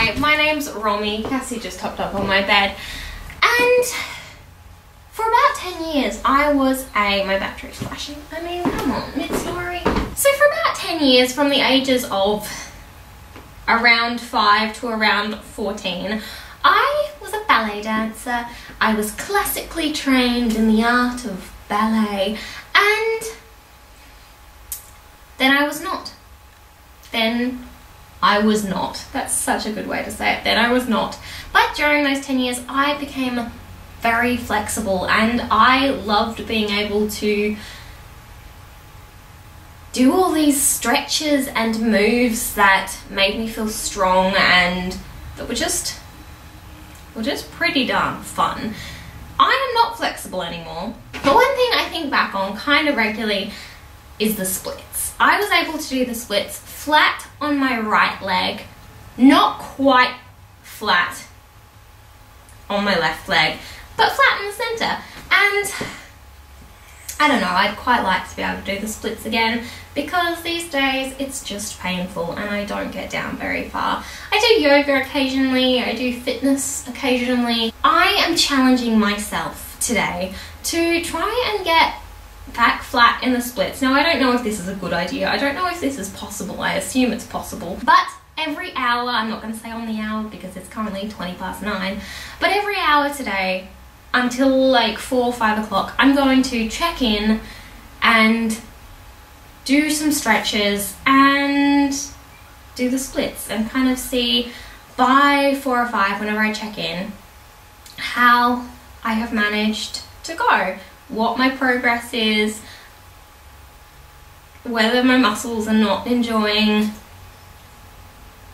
Hi, my name's Romy. Cassie just hopped up on my bed. And for about 10 years, I was my battery's flashing. I mean, come on, mid-story. So for about 10 years, from the ages of around 5 to around 14, I was a ballet dancer. I was classically trained in the art of ballet, and then I was not. Then I was not. That's such a good way to say it. Then I was not. But during those 10 years, I became very flexible, and I loved being able to do all these stretches and moves that made me feel strong and that were just pretty darn fun. I am not flexible anymore. But one thing I think back on kind of regularly is the splits. I was able to do the splits flat on my right leg, not quite flat on my left leg, but flat in the center. And I don't know, I'd quite like to be able to do the splits again, because these days it's just painful and I don't get down very far. I do yoga occasionally, I do fitness occasionally. I am challenging myself today to try and get back flat in the splits. Now, I don't know if this is a good idea. I don't know if this is possible. I assume it's possible. But every hour, I'm not going to say on the hour because it's currently 9:20, but every hour today until like 4 or 5 o'clock, I'm going to check in and do some stretches and do the splits and kind of see by 4 or 5, whenever I check in, how I have managed to go, what my progress is, whether my muscles are not enjoying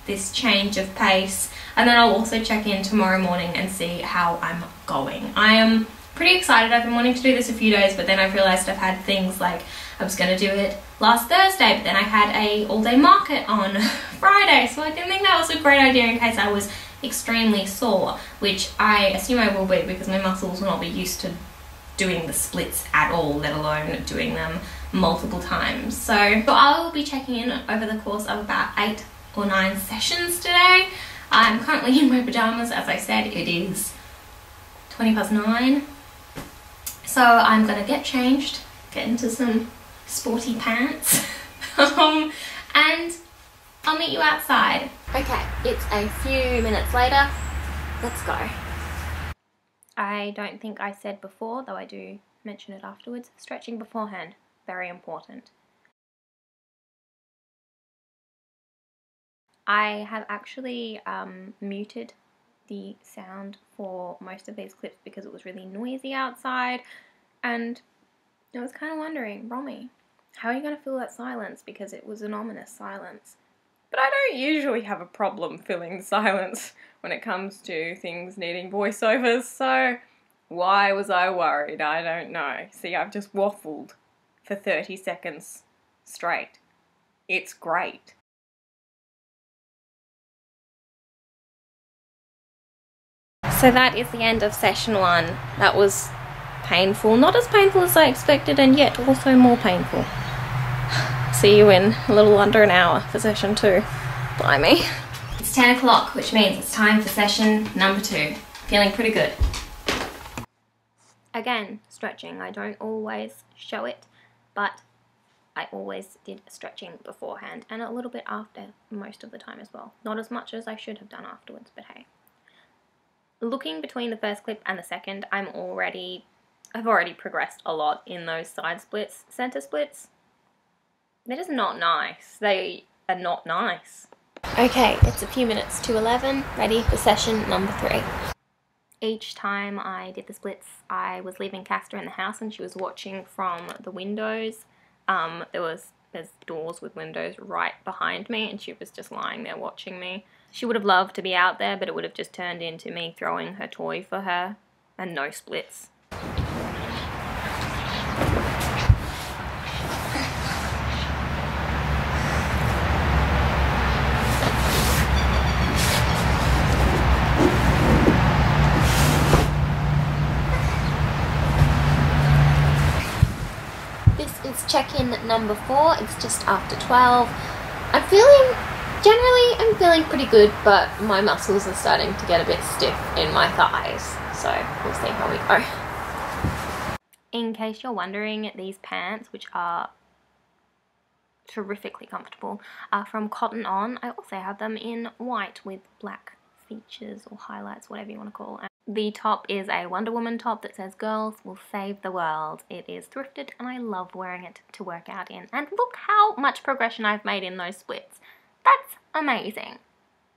this change of pace, and then I'll also check in tomorrow morning and see how I'm going. I am pretty excited. I've been wanting to do this a few days, but then I've realised I've had things like I was going to do it last Thursday, but then I had a all-day market on Friday, so I didn't think that was a great idea in case I was extremely sore, which I assume I will be because my muscles will not be used to doing the splits at all, let alone doing them multiple times. So I will be checking in over the course of about 8 or 9 sessions today. I'm currently in my pajamas. As I said, it is 9:20. So I'm gonna get changed, get into some sporty pants, and I'll meet you outside. Okay, it's a few minutes later. Let's go. I don't think I said before, though I do mention it afterwards, stretching beforehand, very important. I have actually muted the sound for most of these clips because it was really noisy outside, and I was kind of wondering, Romy, how are you going to fill that silence? Because it was an ominous silence. But I don't usually have a problem filling silence when it comes to things needing voiceovers, so why was I worried? I don't know. See, I've just waffled for 30 seconds straight. It's great. So that is the end of session 1. That was painful. Not as painful as I expected, and yet also more painful. See you in a little under an hour for session 2. Blimey. It's 10 o'clock, which means it's time for session number 2. Feeling pretty good. Again, stretching. I don't always show it, but I always did stretching beforehand and a little bit after most of the time as well. Not as much as I should have done afterwards, but hey. Looking between the first clip and the second, I've already progressed a lot in those side splits. Center splits, they're just not nice. They are not nice. Okay, it's a few minutes to 11, ready for session number 3. Each time I did the splits, I was leaving Castor in the house and she was watching from the windows. There's doors with windows right behind me, and she was just lying there watching me. She would have loved to be out there, but it would have just turned into me throwing her toy for her, and no splits. This is check-in number 4. It's just after 12. I'm feeling Generally, I'm feeling pretty good, but my muscles are starting to get a bit stiff in my thighs, so we'll see how we go. In case you're wondering, these pants, which are terrifically comfortable, are from Cotton On. I also have them in white with black features or highlights, whatever you want to call it. The top is a Wonder Woman top that says "Girls will save the world." It is thrifted and I love wearing it to work out in. And look how much progression I've made in those splits. That's amazing.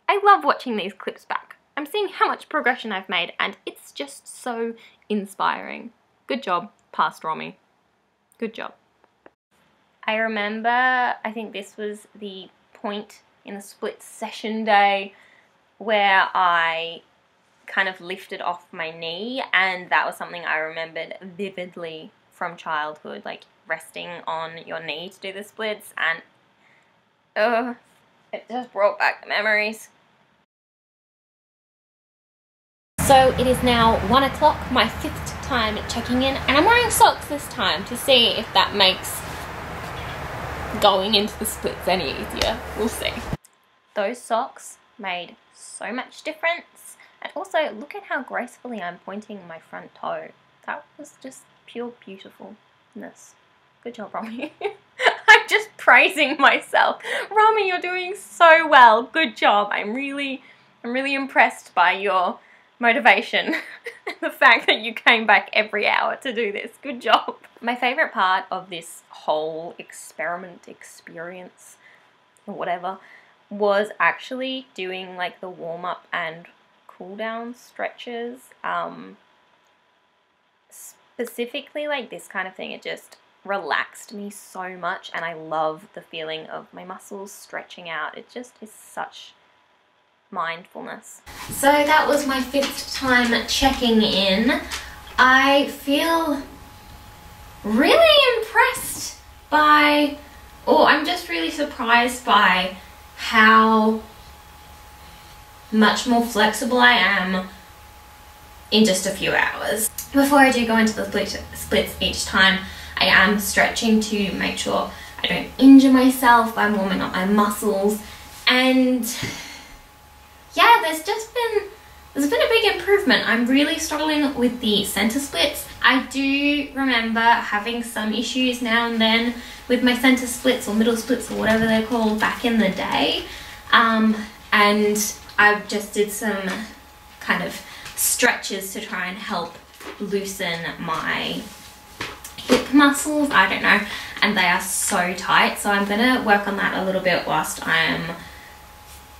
I love watching these clips back. I'm seeing how much progression I've made and it's just so inspiring. Good job, past Romy. Good job. I remember, I think this was the point in the split session day where I kind of lifted off my knee, and that was something I remembered vividly from childhood, like resting on your knee to do the splits, and it just brought back the memories. So it is now 1 o'clock, my 5th time checking in, and I'm wearing socks this time to see if that makes going into the splits any easier. We'll see. Those socks made so much difference, and also look at how gracefully I'm pointing my front toe. That was just pure beautifulness. Good job, Romy. I'm just praising myself. Romy, you're doing so well. Good job. I'm really impressed by your motivation and the fact that you came back every hour to do this. Good job. My favorite part of this whole experience or whatever was actually doing like the warm-up and cool-down stretches. Specifically like this kind of thing, it just relaxed me so much, and I love the feeling of my muscles stretching out. It just is such mindfulness. So that was my 5th time checking in. I feel really impressed by, or I'm just really surprised by how much more flexible I am in just a few hours. Before I do go into the splits each time, I am stretching to make sure I don't injure myself by warming up my muscles, and yeah, there's been a big improvement. I'm really struggling with the center splits. I do remember having some issues now and then with my center splits or middle splits or whatever they're called back in the day, and I just did some kind of stretches to try and help loosen my hip muscles, I don't know, and they are so tight, so I'm gonna work on that a little bit whilst I'm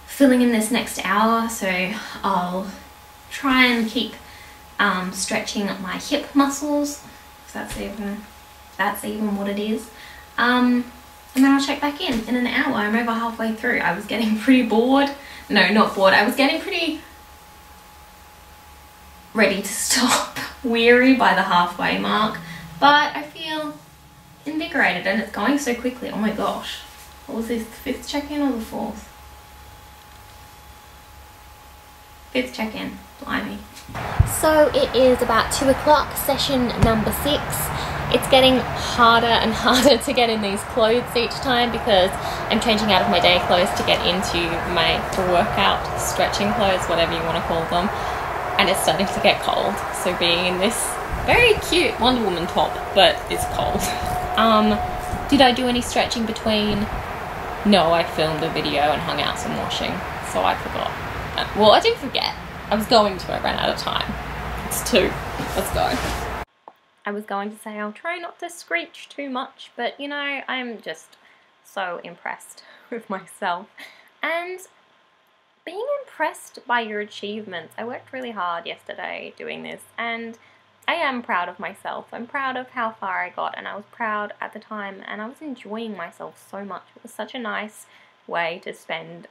filling in this next hour. So I'll try and keep stretching my hip muscles, if that's even what it is, and then I'll check back in an hour. I'm over halfway through. I was getting pretty bored. No, not bored. I was getting pretty ready to stop, weary by the halfway mark, but I feel invigorated and it's going so quickly. Oh my gosh. What was this, the 5th check-in or the 4th? 5th check-in, blimey. So it is about 2 o'clock, session number 6. It's getting harder and harder to get in these clothes each time because I'm changing out of my day clothes to get into my workout stretching clothes, whatever you want to call them. And it's starting to get cold, so being in this very cute Wonder Woman top, but it's cold. Did I do any stretching between? No, I filmed a video and hung out some washing, so I forgot. Well, I didn't forget. I was going to, I ran out of time. It's 2. Let's go. I was going to say I'll try not to screech too much, but you know, I'm just so impressed with myself. And being impressed by your achievements. I worked really hard yesterday doing this, and I am proud of myself. I'm proud of how far I got, and I was proud at the time, and I was enjoying myself so much. It was such a nice way to spend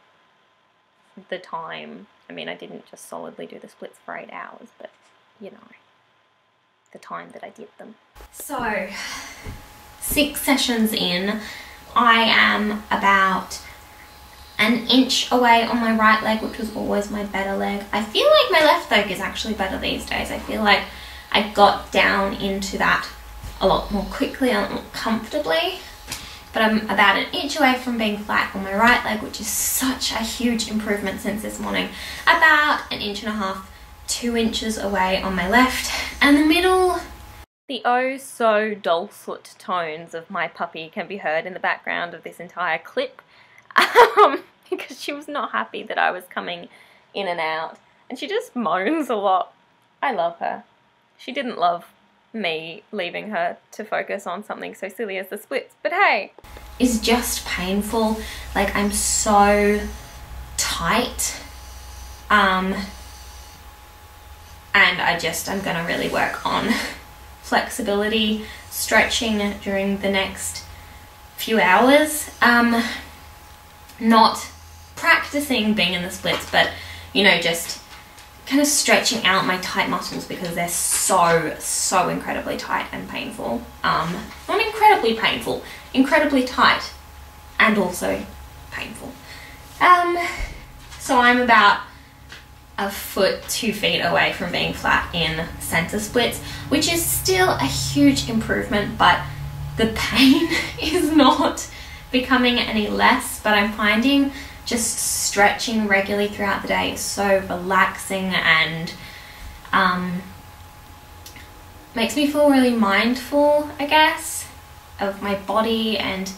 the time. I mean, I didn't just solidly do the splits for 8 hours, but you know, the time that I did them. So, 6 sessions in, I am about an inch away on my right leg, which was always my better leg. I feel like my left leg is actually better these days. I feel like I got down into that a lot more quickly and comfortably. but I'm about an inch away from being flat on my right leg, which is such a huge improvement since this morning. About an inch and a half, 2 inches away on my left, and the middle. The oh so dulcet tones of my puppy can be heard in the background of this entire clip, because she was not happy that I was coming in and out, and she just moans a lot. I love her. She didn't love me leaving her to focus on something so silly as the splits, but hey. Is just painful. Like, I'm so tight. And I'm gonna really work on flexibility, stretching during the next few hours. Not practicing being in the splits, but, you know, just kind of stretching out my tight muscles because they're so incredibly tight and painful. Not incredibly painful, incredibly tight and also painful. So I'm about a foot, 2 feet away from being flat in center splits, which is still a huge improvement, but the pain is not becoming any less. But I'm finding just stretching regularly throughout the day is so relaxing and makes me feel really mindful, I guess, of my body and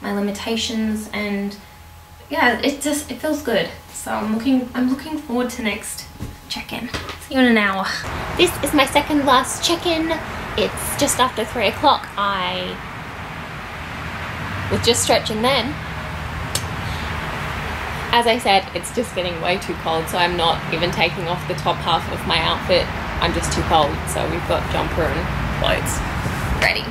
my limitations, and yeah, it feels good. So I'm looking forward to next check-in. See you in an hour. This is my second last check-in. It's just after 3 o'clock. I was just stretching then. As I said, it's just getting way too cold, so I'm not even taking off the top half of my outfit. I'm just too cold, so we've got jumper and clothes ready.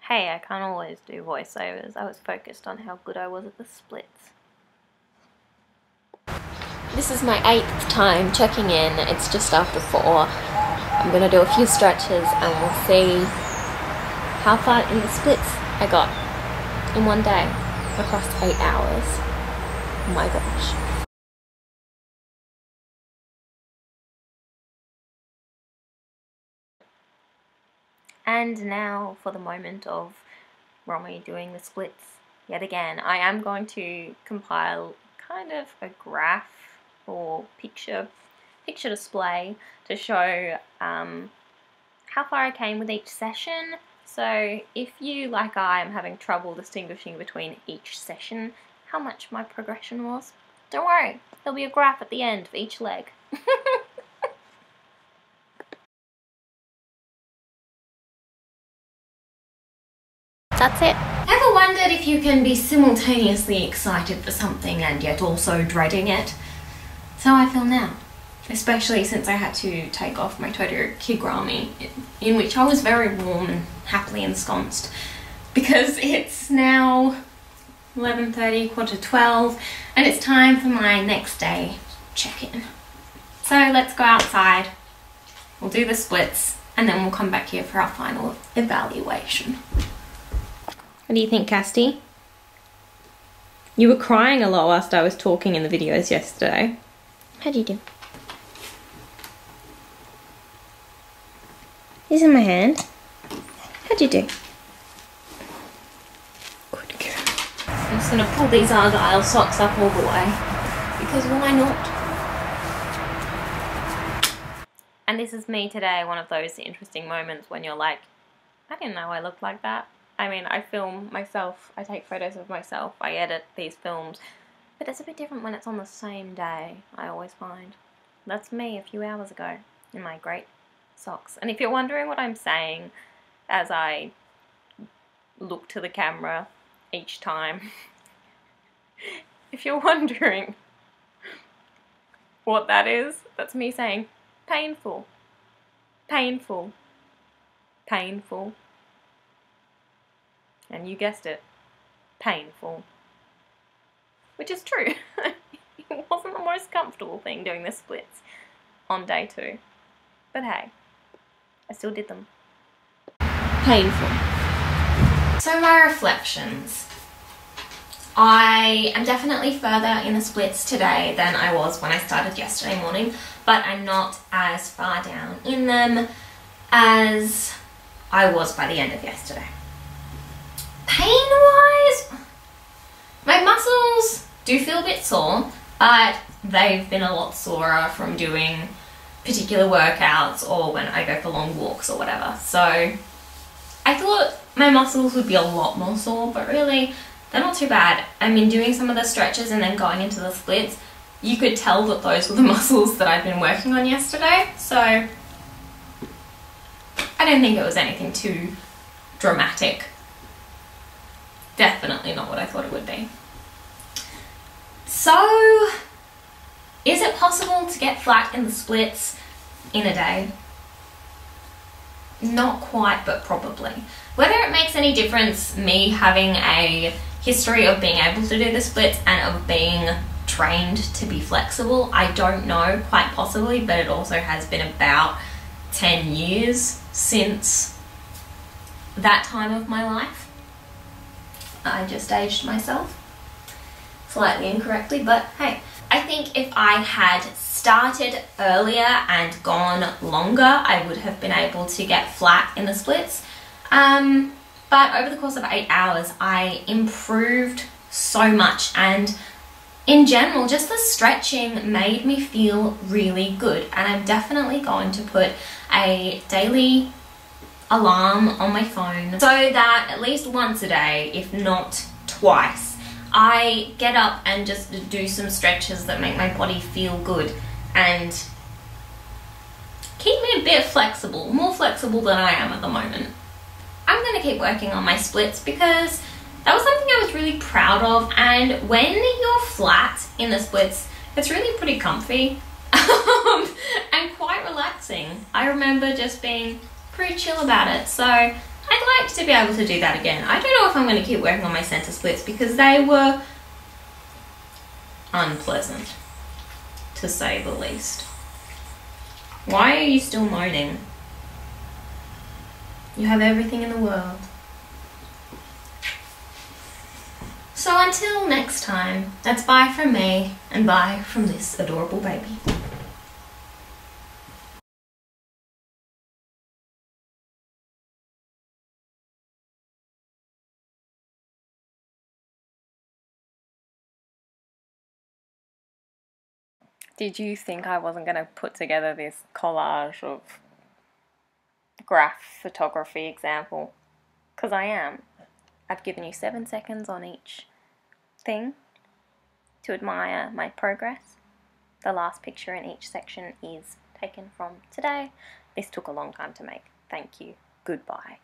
Hey, I can't always do voiceovers. I was focused on how good I was at the splits. This is my 8th time checking in. It's just after 4. I'm going to do a few stretches and we'll see how far in the splits I got in one day across 8 hours. Oh my gosh. And now for the moment of Romy doing the splits yet again. I am going to compile kind of a graph or picture display to show how far I came with each session. So if you, like I, am having trouble distinguishing between each session how much my progression was, don't worry, there'll be a graph at the end for each leg. That's it. Ever wondered if you can be simultaneously excited for something and yet also dreading it? So I feel now. Especially since I had to take off my Totoro Kigurumi, in which I was very warm and happily ensconced, because it's now 11:30, 11:45, and it's time for my next day check-in. So let's go outside, we'll do the splits, and then we'll come back here for our final evaluation. What do you think, Casti? You were crying a lot whilst I was talking in the videos yesterday. How'd you do? This is my hand. How'd you do? Good girl. I'm just going to pull these Argyle socks up all the way, because why not? And this is me today, one of those interesting moments when you're like, I didn't know I looked like that. I mean, I film myself, I take photos of myself, I edit these films, but it's a bit different when it's on the same day, I always find. That's me a few hours ago in my great socks. And if you're wondering what I'm saying as I look to the camera each time, if you're wondering what that is, that's me saying painful, painful, painful. And you guessed it, painful. Which is true. It wasn't the most comfortable thing doing the splits on day 2. But hey, I still did them. Painful. So my reflections. I am definitely further in the splits today than I was when I started yesterday morning, but I'm not as far down in them as I was by the end of yesterday. Pain-wise, my muscles do feel a bit sore, but they've been a lot sorer from doing particular workouts or when I go for long walks or whatever. So I thought my muscles would be a lot more sore, but really they're not too bad. I mean, doing some of the stretches and then going into the splits, you could tell that those were the muscles that I'd been working on yesterday. So I don't think it was anything too dramatic. Definitely not what I thought it would be. So, is it possible to get flat in the splits in a day? Not quite, but probably. Whether it makes any difference, me having a history of being able to do the splits and of being trained to be flexible, I don't know, quite possibly, but it also has been about 10 years since that time of my life. I just aged myself slightly incorrectly, but hey. I think if I had started earlier and gone longer, I would have been able to get flat in the splits. But over the course of 8 hours, I improved so much, and in general, just the stretching made me feel really good. And I'm definitely going to put a daily alarm on my phone so that at least once a day, if not twice, I get up and just do some stretches that make my body feel good and keep me a bit flexible, more flexible than I am at the moment. I'm going to keep working on my splits because that was something I was really proud of, and when you're flat in the splits, it's really pretty comfy and quite relaxing. I remember just being pretty chill about it, so I'd like to be able to do that again. I don't know if I'm going to keep working on my center splits because they were unpleasant, to say the least. Why are you still moaning? You have everything in the world. So until next time, that's bye from me and bye from this adorable baby. Did you think I wasn't going to put together this collage of graph photography example? Because I am. I've given you 7 seconds on each thing to admire my progress. The last picture in each section is taken from today. This took a long time to make. Thank you. Goodbye.